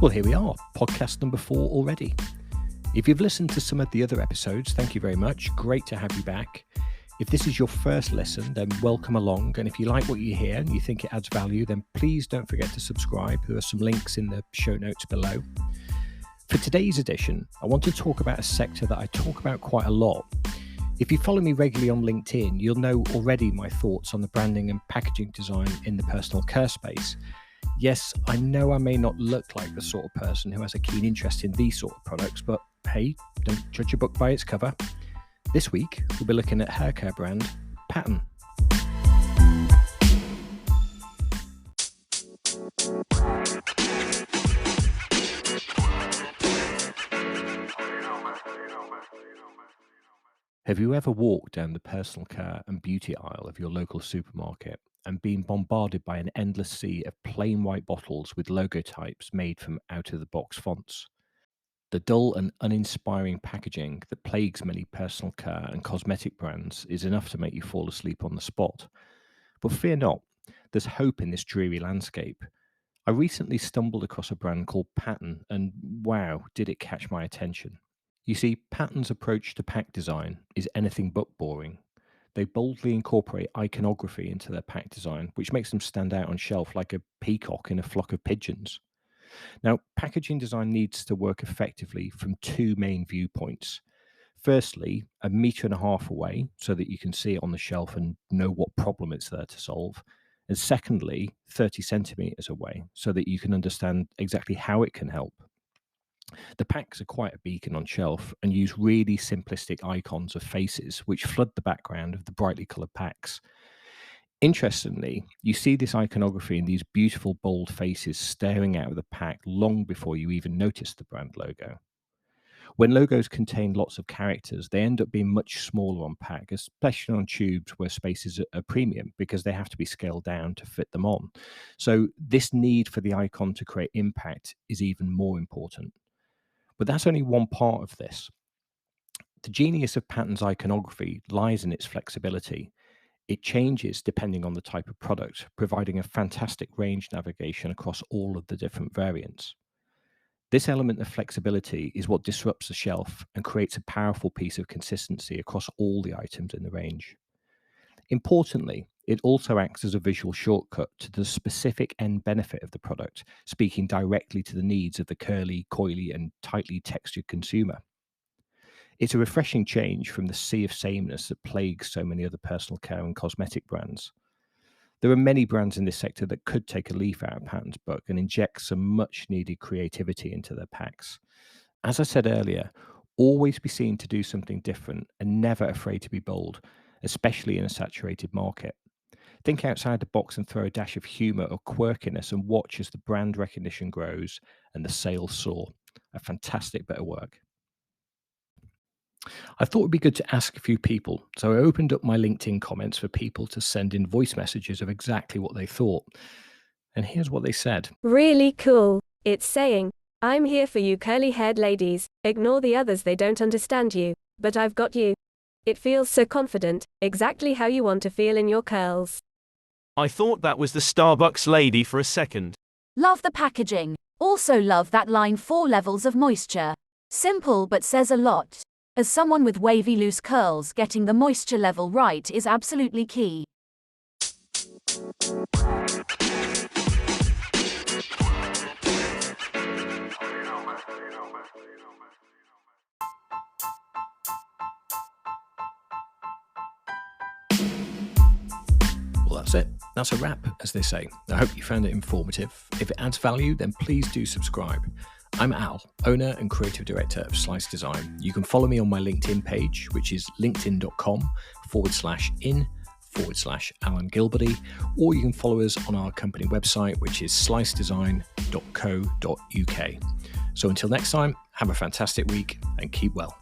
Well, here we are, podcast number 4 already. If you've listened to some of the other episodes, thank you very much. Great to have you back. If this is your first listen, then welcome along. And if you like what you hear and you think it adds value, then please don't forget to subscribe. There are some links in the show notes below. For today's edition, I want to talk about a sector that I talk about quite a lot. If you follow me regularly on LinkedIn, you'll know already my thoughts on the branding and packaging design in the personal care space. Yes, I know I may not look like the sort of person who has a keen interest in these sort of products, but hey, don't judge a book by its cover. This week, we'll be looking at hair care brand Pattern. Have you ever walked down the personal care and beauty aisle of your local supermarket and been bombarded by an endless sea of plain white bottles with logo types made from out-of-the-box fonts? The dull and uninspiring packaging that plagues many personal care and cosmetic brands is enough to make you fall asleep on the spot. But fear not, there's hope in this dreary landscape. I recently stumbled across a brand called Pattern, and wow, did it catch my attention. You see, Pattern's approach to pack design is anything but boring. They boldly incorporate iconography into their pack design, which makes them stand out on shelf like a peacock in a flock of pigeons. Now, packaging design needs to work effectively from two main viewpoints. Firstly, 1.5 meters away so that you can see it on the shelf and know what problem it's there to solve. And secondly, 30 centimeters away so that you can understand exactly how it can help. The packs are quite a beacon on shelf and use really simplistic icons of faces which flood the background of the brightly coloured packs. Interestingly, you see this iconography in these beautiful bold faces staring out of the pack long before you even notice the brand logo. When logos contain lots of characters, they end up being much smaller on pack, especially on tubes where space is a premium because they have to be scaled down to fit them on. So this need for the icon to create impact is even more important. But that's only one part of this. The genius of Pattern's iconography lies in its flexibility. It changes depending on the type of product, providing a fantastic range navigation across all of the different variants. This element of flexibility is what disrupts the shelf and creates a powerful piece of consistency across all the items in the range. Importantly, it also acts as a visual shortcut to the specific end benefit of the product, speaking directly to the needs of the curly, coily, and tightly textured consumer. It's a refreshing change from the sea of sameness that plagues so many other personal care and cosmetic brands. There are many brands in this sector that could take a leaf out of Pattern's book and inject some much needed creativity into their packs. As I said earlier, always be seen to do something different and never afraid to be bold, especially in a saturated market. Think outside the box and throw a dash of humour or quirkiness and watch as the brand recognition grows and the sales soar. A fantastic bit of work. I thought it'd be good to ask a few people, so I opened up my LinkedIn comments for people to send in voice messages of exactly what they thought. And here's what they said. Really cool. It's saying, I'm here for you curly-haired ladies, ignore the others, they don't understand you, but I've got you. It feels so confident, exactly how you want to feel in your curls. I thought that was the Starbucks lady for a second. Love the packaging. Also love that line 4 levels of moisture. Simple but says a lot. As someone with wavy loose curls, getting the moisture level right is absolutely key. Well, that's it. That's a wrap, as they say. I hope you found it informative. If it adds value, then please do subscribe. I'm Al, owner and creative director of Slice Design. You can follow me on my LinkedIn page, which is linkedin.com/in/Alan Gilberty, or you can follow us on our company website, which is slicedesign.co.uk. So until next time, have a fantastic week and keep well.